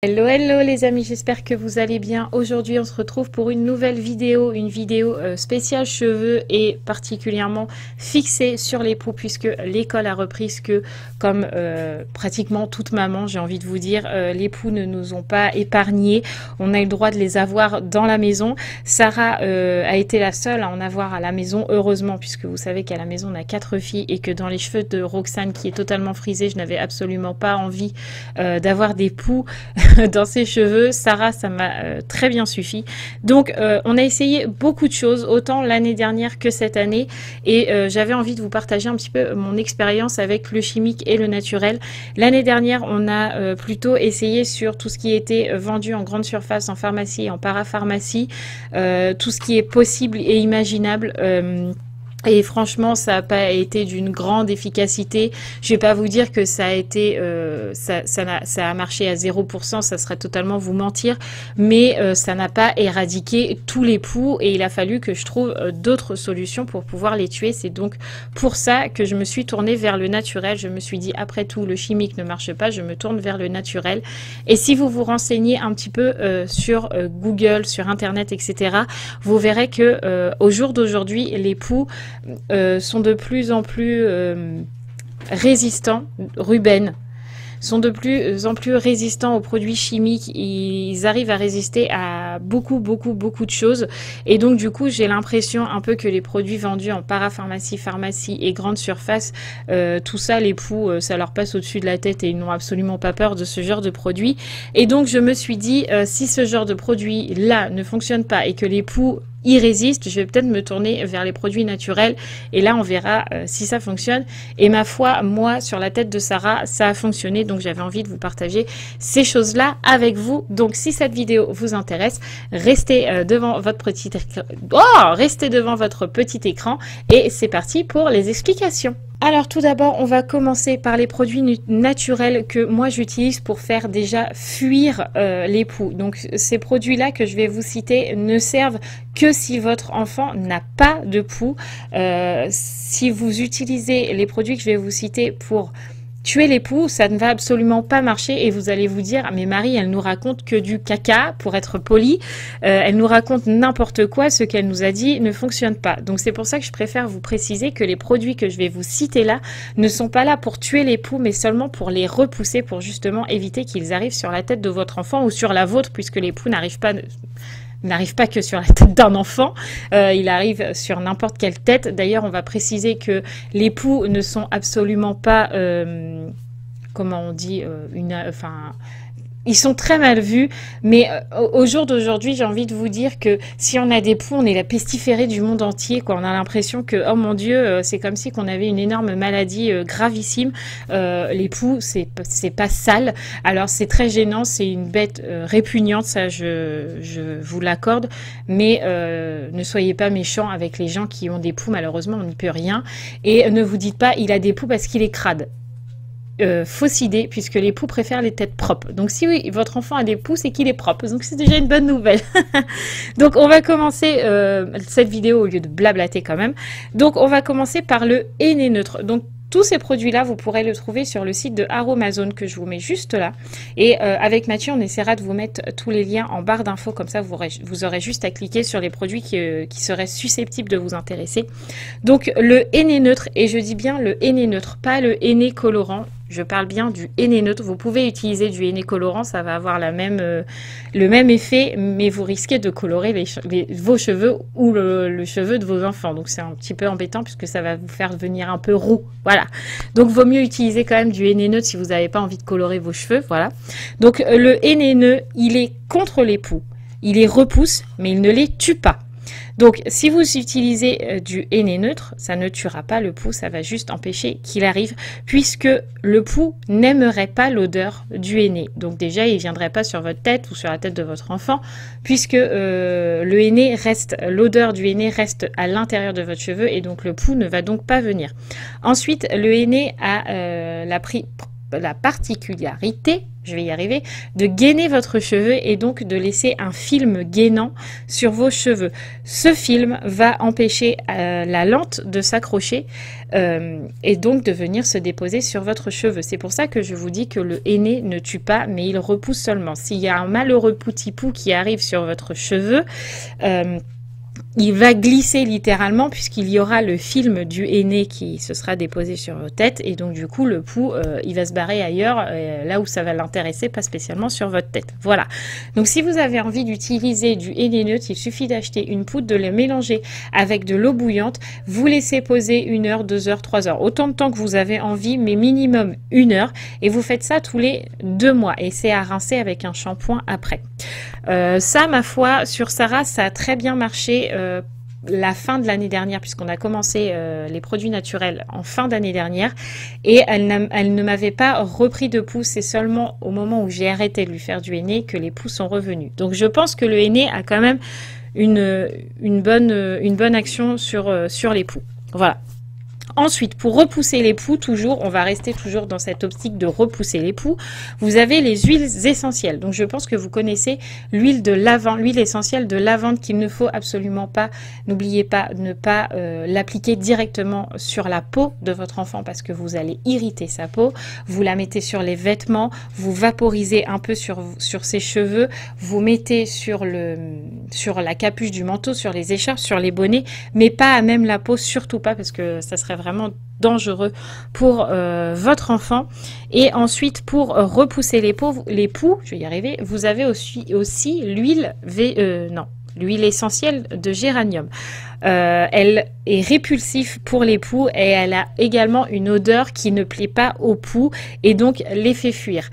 Hello hello les amis, j'espère que vous allez bien. Aujourd'hui on se retrouve pour une nouvelle vidéo, spéciale cheveux et particulièrement fixée sur les poux puisque l'école a repris ce que, comme pratiquement toute maman, j'ai envie de vous dire, les poux ne nous ont pas épargnés. On a eu le droit de les avoir dans la maison. Sarah a été la seule à en avoir à la maison, heureusement, puisque vous savez qu'à la maison on a 4 filles et que dans les cheveux de Roxane qui est totalement frisée, je n'avais absolument pas envie d'avoir des poux dans ses cheveux. Sarah, ça m'a très bien suffi. Donc on a essayé beaucoup de choses, autant l'année dernière que cette année, et j'avais envie de vous partager un petit peu mon expérience avec le chimique et le naturel. L'année dernière, on a plutôt essayé sur tout ce qui était vendu en grande surface, en pharmacie et en parapharmacie, tout ce qui est possible et imaginable. Et franchement, ça n'a pas été d'une grande efficacité. Je vais pas vous dire que ça a été, ça a marché à 0%, ça serait totalement vous mentir, mais ça n'a pas éradiqué tous les poux et il a fallu que je trouve d'autres solutions pour pouvoir les tuer. C'est donc pour ça que je me suis tournée vers le naturel. Je me suis dit, après tout, le chimique ne marche pas, je me tourne vers le naturel. Et si vous vous renseignez un petit peu sur Google, sur Internet, etc., vous verrez que au jour d'aujourd'hui, les poux sont de plus en plus résistants, Ruben, sont de plus en plus résistants aux produits chimiques. Ils arrivent à résister à beaucoup de choses. Et donc, du coup, j'ai l'impression un peu que les produits vendus en parapharmacie, pharmacie et grande surface, tout ça, les poux, ça leur passe au-dessus de la tête et ils n'ont absolument pas peur de ce genre de produit. Et donc, je me suis dit, si ce genre de produit-là ne fonctionne pas et que les poux y résiste, je vais peut-être me tourner vers les produits naturels et là on verra si ça fonctionne. Et ma foi, moi sur la tête de Sarah ça a fonctionné, donc j'avais envie de vous partager ces choses là avec vous. Donc si cette vidéo vous intéresse, restez devant votre petit écran. Oh, restez devant votre petit écran et c'est parti pour les explications. Alors tout d'abord, on va commencer par les produits naturels que moi j'utilise pour faire déjà fuir les poux. Donc ces produits-là que je vais vous citer ne servent que si votre enfant n'a pas de poux. Si vous utilisez les produits que je vais vous citer pour tuer les poux, ça ne va absolument pas marcher et vous allez vous dire, mais Marie, elle nous raconte que du caca, pour être polie, elle nous raconte n'importe quoi, ce qu'elle nous a dit ne fonctionne pas. Donc c'est pour ça que je préfère vous préciser que les produits que je vais vous citer là ne sont pas là pour tuer les poux, mais seulement pour les repousser, pour justement éviter qu'ils arrivent sur la tête de votre enfant ou sur la vôtre, puisque les poux n'arrive pas que sur la tête d'un enfant, il arrive sur n'importe quelle tête. D'ailleurs, on va préciser que les poux ne sont absolument pas, comment on dit, ils sont très mal vus, mais au jour d'aujourd'hui, j'ai envie de vous dire que si on a des poux, on est la pestiférée du monde entier, quoi. On a l'impression que, oh mon Dieu, c'est comme si qu'on avait une énorme maladie gravissime. Les poux, c'est pas sale. Alors c'est très gênant, c'est une bête répugnante, ça je vous l'accorde, mais ne soyez pas méchants avec les gens qui ont des poux, malheureusement on n'y peut rien. Et ne vous dites pas, il a des poux parce qu'il est crade. Fausse idée, puisque les poux préfèrent les têtes propres. Donc si oui, votre enfant a des poux, c'est qu'il est propre. Donc c'est déjà une bonne nouvelle. Donc on va commencer cette vidéo au lieu de blablater quand même. Donc on va commencer par le henné neutre. Donc tous ces produits-là, vous pourrez le trouver sur le site de Aromazone que je vous mets juste là. Et avec Mathieu, on essaiera de vous mettre tous les liens en barre d'infos. Comme ça, vous aurez juste à cliquer sur les produits qui seraient susceptibles de vous intéresser. Donc, le henné neutre, et je dis bien le henné neutre, pas le henné colorant. Je parle bien du henné neutre. Vous pouvez utiliser du henné colorant, ça va avoir le même effet, mais vous risquez de colorer vos cheveux ou le cheveu de vos enfants. Donc c'est un petit peu embêtant puisque ça va vous faire devenir un peu roux. Voilà. Donc vaut mieux utiliser quand même du henné neutre si vous n'avez pas envie de colorer vos cheveux. Voilà. Donc le henné neutre, il est contre les poux. Il les repousse, mais il ne les tue pas. Donc, si vous utilisez du henné neutre, ça ne tuera pas le poux, ça va juste empêcher qu'il arrive, puisque le poux n'aimerait pas l'odeur du henné. Donc déjà, il ne viendrait pas sur votre tête ou sur la tête de votre enfant, puisque l'odeur du henné reste à l'intérieur de votre cheveu, et donc le poux ne va donc pas venir. Ensuite, le henné a la particularité, je vais y arriver, de gainer votre cheveu et donc de laisser un film gainant sur vos cheveux. Ce film va empêcher la lente de s'accrocher et donc de venir se déposer sur votre cheveu. C'est pour ça que je vous dis que le henné ne tue pas, mais il repousse seulement. S'il y a un malheureux poutipou qui arrive sur votre cheveu, il va glisser littéralement puisqu'il y aura le film du henné qui se sera déposé sur votre tête et donc du coup le pou il va se barrer ailleurs là où ça va l'intéresser, pas spécialement sur votre tête. Voilà. Donc si vous avez envie d'utiliser du henné neutre, il suffit d'acheter une poudre, de le mélanger avec de l'eau bouillante, vous laissez poser 1 heure, 2 heures, 3 heures, autant de temps que vous avez envie, mais minimum 1 heure et vous faites ça tous les 2 mois et c'est à rincer avec un shampoing après. Ça, ma foi, sur Sarah, ça a très bien marché la fin de l'année dernière, puisqu'on a commencé les produits naturels en fin d'année dernière, et elle ne m'avait pas repris de poux. C'est seulement au moment où j'ai arrêté de lui faire du henné que les poux sont revenus. Donc je pense que le henné a quand même une bonne action sur les poux. Voilà. Ensuite, pour repousser les poux, toujours, on va rester toujours dans cette optique de repousser les poux. Vous avez les huiles essentielles. Donc, je pense que vous connaissez l'huile de lavande, l'huile essentielle de lavande qu'il ne faut absolument pas, n'oubliez pas, ne pas l'appliquer directement sur la peau de votre enfant parce que vous allez irriter sa peau. Vous la mettez sur les vêtements, vous vaporisez un peu sur ses cheveux, vous mettez sur la capuche du manteau, sur les écharpes, sur les bonnets, mais pas à même la peau, surtout pas parce que ça serait vraiment dangereux pour votre enfant. Et ensuite, pour repousser les poux, je vais y arriver, vous avez aussi l'huile l'huile essentielle de géranium. Elle est répulsive pour les poux et elle a également une odeur qui ne plaît pas aux poux et donc les fait fuir.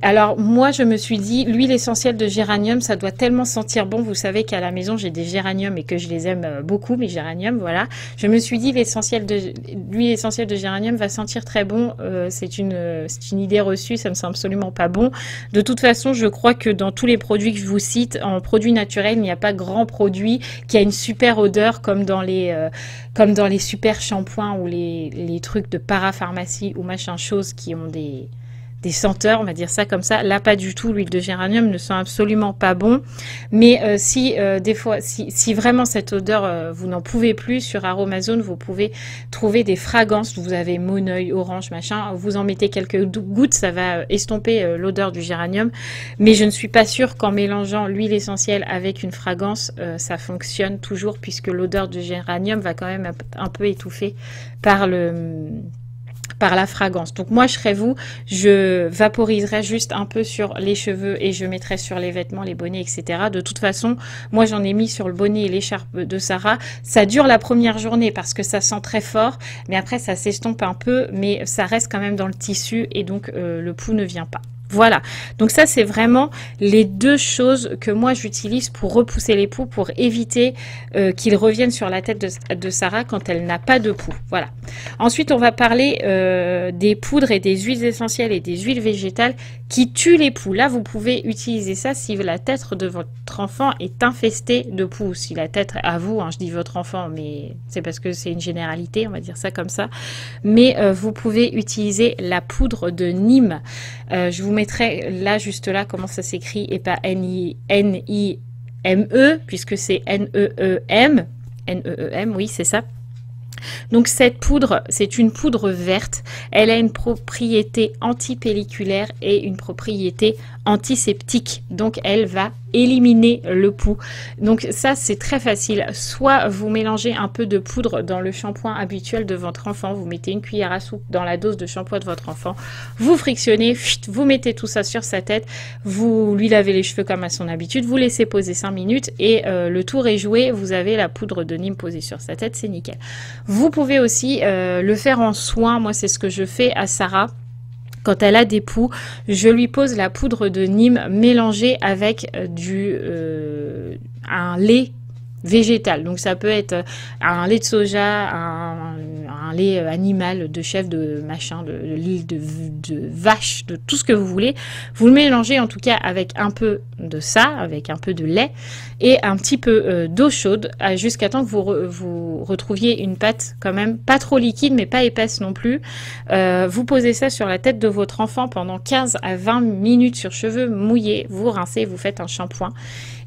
Alors moi je me suis dit l'huile essentielle de géranium ça doit tellement sentir bon, vous savez qu'à la maison j'ai des géraniums et que je les aime beaucoup, mes géraniums, voilà. Je me suis dit l'huile essentielle de géranium va sentir très bon, c'est une idée reçue, ça me semble absolument pas bon. De toute façon je crois que dans tous les produits que je vous cite, en produits naturels il n'y a pas grand produit qui a une super odeur comme dans les super shampoings ou les trucs de parapharmacie ou machin chose qui ont des senteurs, on va dire ça comme ça. Là, pas du tout. L'huile de géranium ne sent absolument pas bon. Mais des fois, si vraiment cette odeur, vous n'en pouvez plus, sur Aromazone, vous pouvez trouver des fragrances. Vous avez Moneuil, orange, machin. Vous en mettez quelques gouttes, ça va estomper l'odeur du géranium. Mais je ne suis pas sûre qu'en mélangeant l'huile essentielle avec une fragrance, ça fonctionne toujours, puisque l'odeur du géranium va quand même un peu étouffer par la fragrance. Donc moi je serais vous, je vaporiserai juste un peu sur les cheveux et je mettrai sur les vêtements, les bonnets, etc. De toute façon, moi j'en ai mis sur le bonnet et l'écharpe de Sarah. Ça dure la première journée parce que ça sent très fort, mais après ça s'estompe un peu, mais ça reste quand même dans le tissu et donc le pou ne vient pas. Voilà, donc ça c'est vraiment les deux choses que moi j'utilise pour repousser les poux, pour éviter qu'ils reviennent sur la tête de Sarah quand elle n'a pas de poux. Voilà. Ensuite on va parler des poudres et des huiles essentielles et des huiles végétales qui tuent les poux. Là vous pouvez utiliser ça si la tête de votre enfant est infestée de poux. Si la tête à vous, hein, je dis votre enfant, mais c'est parce que c'est une généralité, on va dire ça comme ça. Mais vous pouvez utiliser la poudre de Nîmes. Je vous mettrai là, juste là, comment ça s'écrit et pas N-I-M-E, puisque c'est N-E-E-M. N-E-E-M, oui, c'est ça. Donc cette poudre, c'est une poudre verte. Elle a une propriété antipelliculaire et une propriété antiseptique. Donc elle va éliminer le pou. Donc ça c'est très facile. Soit vous mélangez un peu de poudre dans le shampoing habituel de votre enfant. Vous mettez une cuillère à soupe dans la dose de shampoing de votre enfant. Vous frictionnez, vous mettez tout ça sur sa tête. Vous lui lavez les cheveux comme à son habitude. Vous laissez poser 5 minutes et le tour est joué. Vous avez la poudre de Nîmes posée sur sa tête. C'est nickel. Vous pouvez aussi le faire en soin. Moi c'est ce que je fais à Sarah. Quand elle a des poux, je lui pose la poudre de Nîmes mélangée avec un lait végétal. Donc ça peut être un lait de soja, un lait animal, de chèvre, de machin, de lait de vache, de tout ce que vous voulez. Vous le mélangez en tout cas avec un peu de ça, avec un peu de lait et un petit peu d'eau chaude jusqu'à temps que vous retrouviez une pâte quand même pas trop liquide mais pas épaisse non plus. Vous posez ça sur la tête de votre enfant pendant 15 à 20 minutes sur cheveux mouillés. Vous rincez, vous faites un shampoing.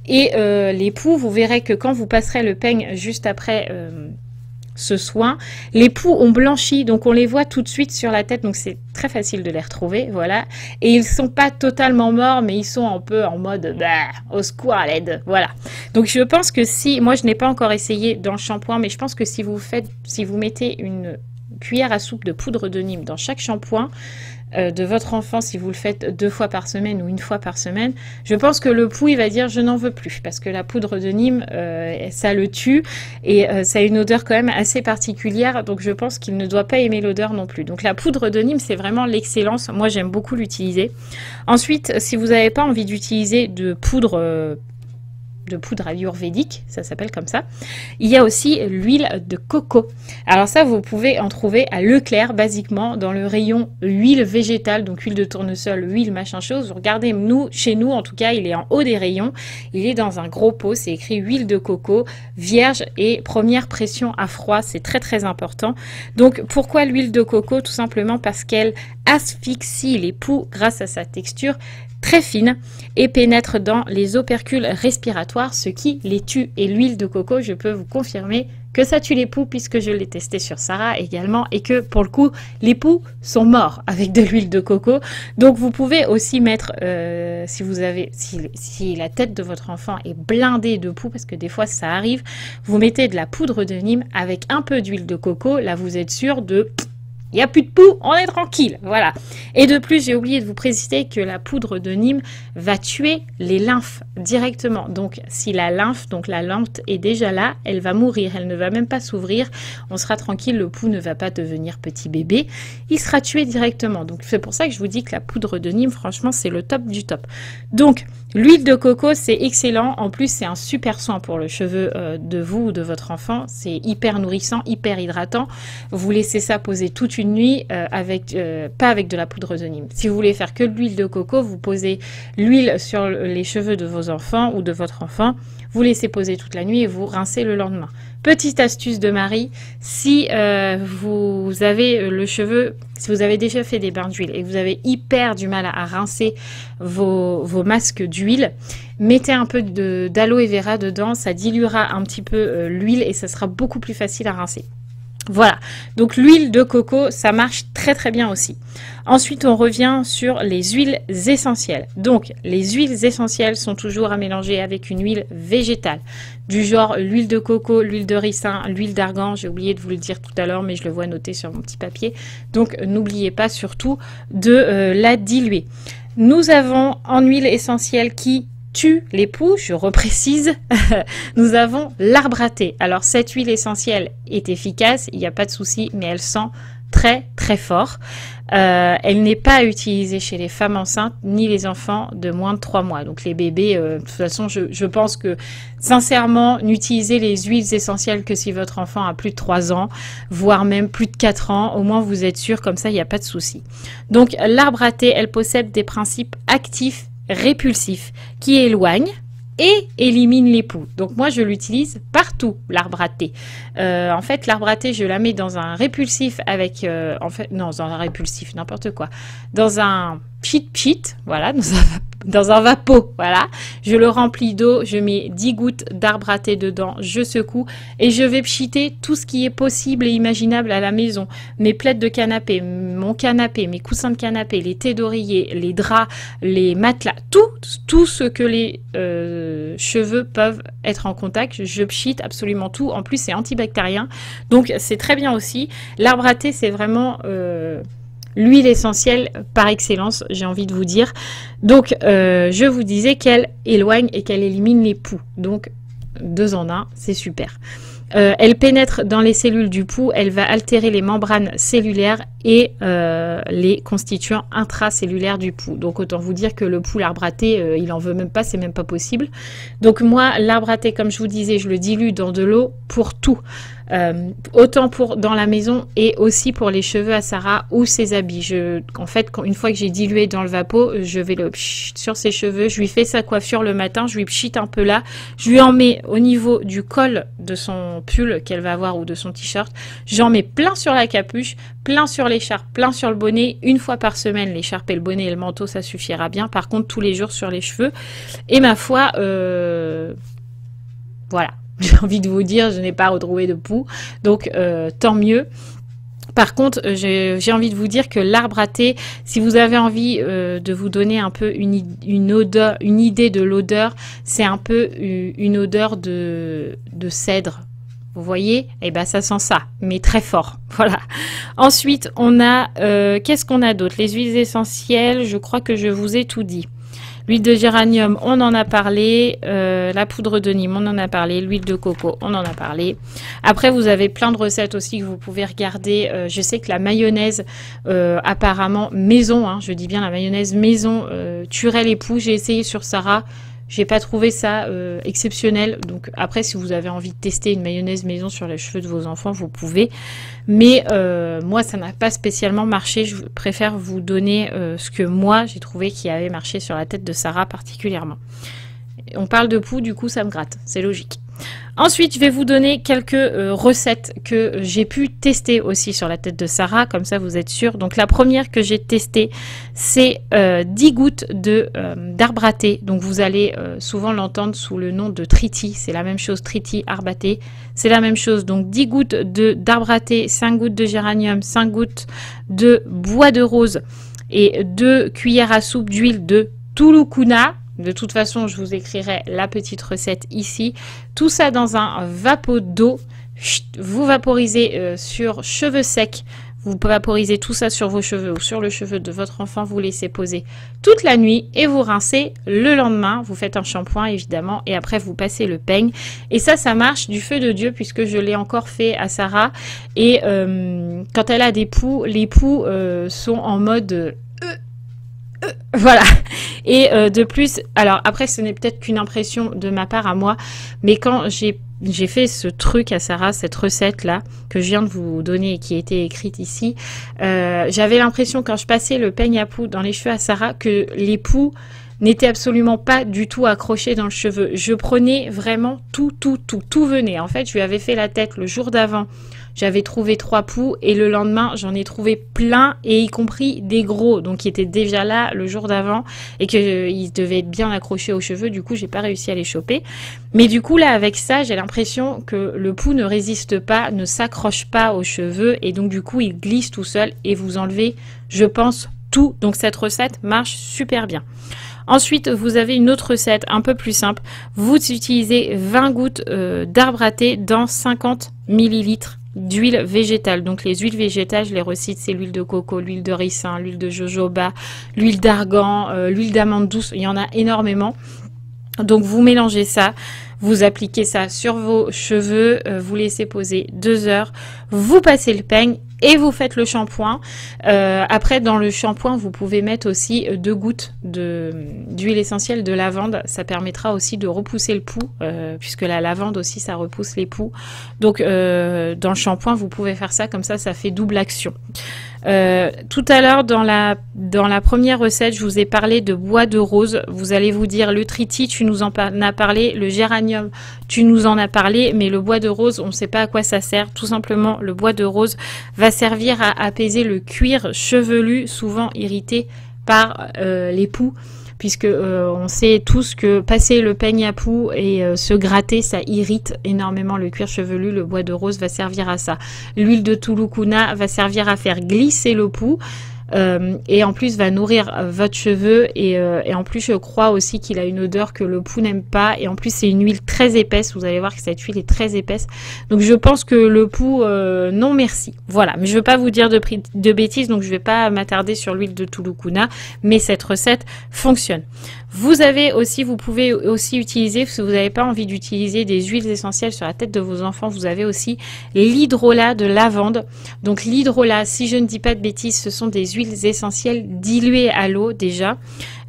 Et les poux, vous verrez que quand vous passerez le peigne juste après ce soin, les poux ont blanchi, donc on les voit tout de suite sur la tête, donc c'est très facile de les retrouver, voilà. Et ils sont pas totalement morts, mais ils sont un peu en mode bah, au secours à l'aide, voilà. Donc je pense que si, moi je n'ai pas encore essayé dans le shampoing, mais je pense que si vous mettez une cuillère à soupe de poudre de Nîmes dans chaque shampoing de votre enfant, si vous le faites 2 fois par semaine ou 1 fois par semaine, je pense que le pou il va dire je n'en veux plus parce que la poudre de Nîmes ça le tue et ça a une odeur quand même assez particulière, donc je pense qu'il ne doit pas aimer l'odeur non plus. Donc la poudre de Nîmes c'est vraiment l'excellence, moi j'aime beaucoup l'utiliser. Ensuite si vous n'avez pas envie d'utiliser de poudre ayurvédique, ça s'appelle comme ça. Il y a aussi l'huile de coco. Alors ça, vous pouvez en trouver à Leclerc, basiquement, dans le rayon huile végétale, donc huile de tournesol, huile machin chose. Vous regardez, chez nous, en tout cas, il est en haut des rayons. Il est dans un gros pot, c'est écrit huile de coco, vierge et première pression à froid. C'est très très important. Donc, pourquoi l'huile de coco? Tout simplement parce qu'elle asphyxie les poux grâce à sa texture très fine et pénètre dans les opercules respiratoires, ce qui les tue. Et l'huile de coco, je peux vous confirmer que ça tue les poux puisque je l'ai testé sur Sarah également et que pour le coup, les poux sont morts avec de l'huile de coco. Donc vous pouvez aussi mettre, si la tête de votre enfant est blindée de poux, parce que des fois ça arrive, vous mettez de la poudre de Nîmes avec un peu d'huile de coco, là vous êtes sûr de... Il n'y a plus de poux, on est tranquille, voilà. Et de plus, j'ai oublié de vous préciser que la poudre de Nîmes va tuer les lymphes directement. Donc, si la lymphe, donc la lente est déjà là, elle va mourir, elle ne va même pas s'ouvrir. On sera tranquille, le poux ne va pas devenir petit bébé. Il sera tué directement. Donc, c'est pour ça que je vous dis que la poudre de Nîmes, franchement, c'est le top du top. Donc, l'huile de coco, c'est excellent. En plus, c'est un super soin pour le cheveu de vous ou de votre enfant. C'est hyper nourrissant, hyper hydratant. Vous laissez ça poser toute une nuit pas avec de la poudre de Nîmes. Si vous voulez faire que de l'huile de coco, vous posez l'huile sur les cheveux de vos enfants ou de votre enfant. Vous laissez poser toute la nuit et vous rincez le lendemain. Petite astuce de Marie, si vous avez le cheveu, si vous avez déjà fait des bains d'huile et que vous avez hyper du mal à rincer vos masques d'huile, mettez un peu d'aloe vera dedans, ça diluera un petit peu l'huile et ça sera beaucoup plus facile à rincer. Voilà, donc l'huile de coco, ça marche très très bien aussi. Ensuite, on revient sur les huiles essentielles. Donc, les huiles essentielles sont toujours à mélanger avec une huile végétale, du genre l'huile de coco, l'huile de ricin, l'huile d'argan. J'ai oublié de vous le dire tout à l'heure, mais je le vois noté sur mon petit papier. Donc, n'oubliez pas surtout de la diluer. Nous avons en huile essentielle qui tue les poux, je reprécise, nous avons l'arbre à thé. Alors cette huile essentielle est efficace, il n'y a pas de souci, mais elle sent très très fort. Elle n'est pas utilisée chez les femmes enceintes ni les enfants de moins de 3 mois. Donc les bébés, de toute façon, je pense que sincèrement, n'utilisez les huiles essentielles que si votre enfant a plus de 3 ans, voire même plus de 4 ans. Au moins, vous êtes sûr, comme ça, il n'y a pas de souci. Donc l'arbre à thé, elle possède des principes actifs répulsif qui éloigne et élimine les poux. Donc moi je l'utilise partout, l'arbre à thé. En fait l'arbre à thé je la mets dans un répulsif avec dans un répulsif, n'importe quoi, dans un pchit, voilà, dans un vapeau, voilà. Je le remplis d'eau, je mets 10 gouttes d'arbre à thé dedans, je secoue et je vais pchiter tout ce qui est possible et imaginable à la maison. Mes plaids de canapé, mon canapé, mes coussins de canapé, les thés d'oreiller, les draps, les matelas, tout ce que les cheveux peuvent être en contact, je pchite absolument tout. En plus, c'est antibactérien, donc c'est très bien aussi. L'arbre à thé, c'est vraiment... l'huile essentielle par excellence, j'ai envie de vous dire. Donc, je vous disais qu'elle éloigne et qu'elle élimine les poux. Donc, 2 en 1, c'est super. Elle pénètre dans les cellules du pouls, elle va altérer les membranes cellulaires et les constituants intracellulaires du pouls. Donc, autant vous dire que le pouls, l'arbre à thé, il en veut même pas, c'est même pas possible. Donc, moi, l'arbre à thé, comme je vous disais, je le dilue dans de l'eau pour tout. autant pour dans la maison et aussi pour les cheveux à Sarah ou ses habits. En fait, une fois que j'ai dilué dans le vapeau, je vais le pchit sur ses cheveux, je lui fais sa coiffure le matin, je lui pchit un peu là, je lui en mets au niveau du col de son pull qu'elle va avoir ou de son t-shirt, j'en mets plein sur la capuche, plein sur l'écharpe, plein sur le bonnet, une fois par semaine, l'écharpe et le bonnet et le manteau, ça suffira bien. Par contre, tous les jours sur les cheveux. Et ma foi, voilà. J'ai envie de vous dire, je n'ai pas retrouvé de poux, donc tant mieux. Par contre, j'ai envie de vous dire que l'arbre à thé, si vous avez envie de vous donner un peu une idée de l'odeur, c'est un peu une odeur de cèdre. Vous voyez? Eh ben ça sent ça, mais très fort. Voilà. Ensuite, on a... qu'est-ce qu'on a d'autre? Les huiles essentielles, je crois que je vous ai tout dit. L'huile de géranium, on en a parlé. La poudre de Nîmes, on en a parlé. L'huile de coco, on en a parlé. Après, vous avez plein de recettes aussi que vous pouvez regarder. Je sais que la mayonnaise, apparemment maison, hein, je dis bien la mayonnaise maison, tuerait les poux. J'ai essayé sur Sarah. J'ai pas trouvé ça exceptionnel. Donc après, si vous avez envie de tester une mayonnaise maison sur les cheveux de vos enfants, vous pouvez. Mais moi, ça n'a pas spécialement marché. Je préfère vous donner ce que moi, j'ai trouvé qui avait marché sur la tête de Sarah particulièrement. On parle de poux, du coup, ça me gratte. C'est logique. Ensuite, je vais vous donner quelques recettes que j'ai pu tester aussi sur la tête de Sarah, comme ça vous êtes sûr. Donc la première que j'ai testée, c'est 10 gouttes d'arbre à thé. Donc vous allez souvent l'entendre sous le nom de Triti, c'est la même chose, Triti, arbre à thé, c'est la même chose. Donc 10 gouttes d'arbre à thé, 5 gouttes de géranium, 5 gouttes de bois de rose et 2 cuillères à soupe d'huile de Tulukuna. De toute façon, je vous écrirai la petite recette ici. Tout ça dans un vapeau d'eau. Vous vaporisez sur cheveux secs. Vous vaporisez tout ça sur vos cheveux ou sur le cheveu de votre enfant. Vous laissez poser toute la nuit et vous rincez le lendemain. Vous faites un shampoing évidemment et après vous passez le peigne. Et ça marche du feu de Dieu puisque je l'ai encore fait à Sarah. Et quand elle a des poux, les poux sont en mode... voilà. Et de plus, alors après ce n'est peut-être qu'une impression de ma part à moi, mais quand j'ai fait ce truc à Sarah, cette recette là que je viens de vous donner et qui a été écrite ici, j'avais l'impression quand je passais le peigne à poux dans les cheveux à Sarah que les poux n'étaient absolument pas du tout accrochés dans le cheveu. Je prenais vraiment tout venait. En fait, je lui avais fait la tête le jour d'avant. J'avais trouvé 3 poux et le lendemain, j'en ai trouvé plein et y compris des gros. Donc, qui étaient déjà là le jour d'avant et qu'ils devaient être bien accrochés aux cheveux. Du coup, j'ai pas réussi à les choper. Mais du coup, là, avec ça, j'ai l'impression que le poux ne résiste pas, ne s'accroche pas aux cheveux et donc, du coup, il glisse tout seul et vous enlevez, je pense, tout. Donc, cette recette marche super bien. Ensuite, vous avez une autre recette un peu plus simple. Vous utilisez 20 gouttes d'arbre à thé dans 50 ml d'huile végétale. Donc les huiles végétales, je les recite, c'est l'huile de coco, l'huile de ricin, l'huile de jojoba, l'huile d'argan, l'huile d'amande douce. Il y en a énormément. Donc vous mélangez ça, vous appliquez ça sur vos cheveux, vous laissez poser 2 heures, vous passez le peigne et vous faites le shampoing. Après, dans le shampoing, vous pouvez mettre aussi 2 gouttes d'huile essentielle de lavande. Ça permettra aussi de repousser le poux, puisque la lavande aussi, ça repousse les poux. Donc, dans le shampoing, vous pouvez faire ça, comme ça fait double action. Tout à l'heure, dans la première recette, je vous ai parlé de bois de rose. Vous allez vous dire, le Triti, tu nous en as parlé, le géranium, tu nous en as parlé, mais le bois de rose, on ne sait pas à quoi ça sert. Tout simplement, le bois de rose va servir à apaiser le cuir chevelu, souvent irrité par les poux. Puisque on sait tous que passer le peigne à poux et se gratter, ça irrite énormément le cuir chevelu. Le bois de rose va servir à ça. L'huile de Tulukuna va servir à faire glisser le poux. Et en plus va nourrir votre cheveu et en plus je crois aussi qu'il a une odeur que le poux n'aime pas et en plus c'est une huile très épaisse, vous allez voir que cette huile est très épaisse, donc je pense que le poux non merci, voilà. Mais je veux pas vous dire de bêtises, donc je vais pas m'attarder sur l'huile de Tulukuna, mais cette recette fonctionne. Vous pouvez aussi utiliser, si vous n'avez pas envie d'utiliser des huiles essentielles sur la tête de vos enfants, vous avez aussi l'hydrolat de lavande. Donc l'hydrolat, si je ne dis pas de bêtises, ce sont des huiles essentielles diluées à l'eau déjà.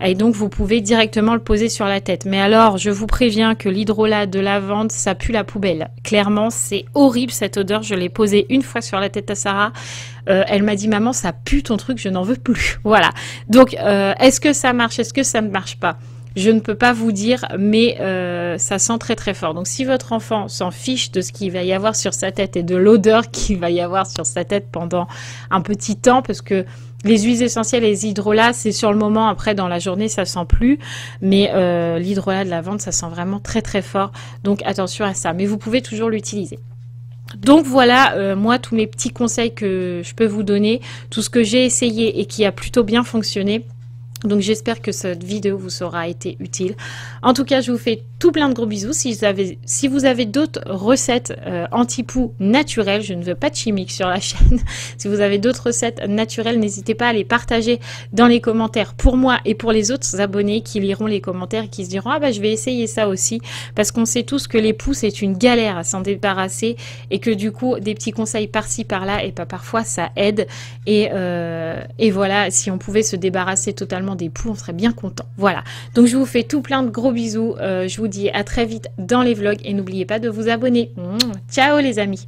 et donc vous pouvez directement le poser sur la tête. Mais alors, je vous préviens que l'hydrolat de lavande, ça pue la poubelle. Clairement, c'est horrible cette odeur. Je l'ai posé une fois sur la tête à Sarah. Elle m'a dit, maman, ça pue ton truc, je n'en veux plus. Voilà. Donc, est-ce que ça marche? Est-ce que ça ne marche pas? Je ne peux pas vous dire, mais ça sent très très fort. Donc si votre enfant s'en fiche de ce qu'il va y avoir sur sa tête et de l'odeur qu'il va y avoir sur sa tête pendant un petit temps, parce que les huiles essentielles et les hydrolats, c'est sur le moment, après dans la journée ça sent plus, mais l'hydrolat de lavande, ça sent vraiment très très fort. Donc attention à ça, mais vous pouvez toujours l'utiliser. Donc voilà, moi tous mes petits conseils que je peux vous donner, tout ce que j'ai essayé et qui a plutôt bien fonctionné. Donc j'espère que cette vidéo vous aura été utile. En tout cas, je vous fais tout plein de gros bisous. Si vous avez d'autres recettes anti-poux naturelles, je ne veux pas de chimiques sur la chaîne. Si vous avez d'autres recettes naturelles, n'hésitez pas à les partager dans les commentaires pour moi et pour les autres abonnés qui liront les commentaires et qui se diront « Ah bah je vais essayer ça aussi » parce qu'on sait tous que les poux c'est une galère à s'en débarrasser et que du coup des petits conseils par-ci par-là et pas parfois ça aide et voilà, si on pouvait se débarrasser totalement des poux, on serait bien content. Voilà, donc je vous fais tout plein de gros bisous. Je vous dis à très vite dans les vlogs et n'oubliez pas de vous abonner. Ciao les amis.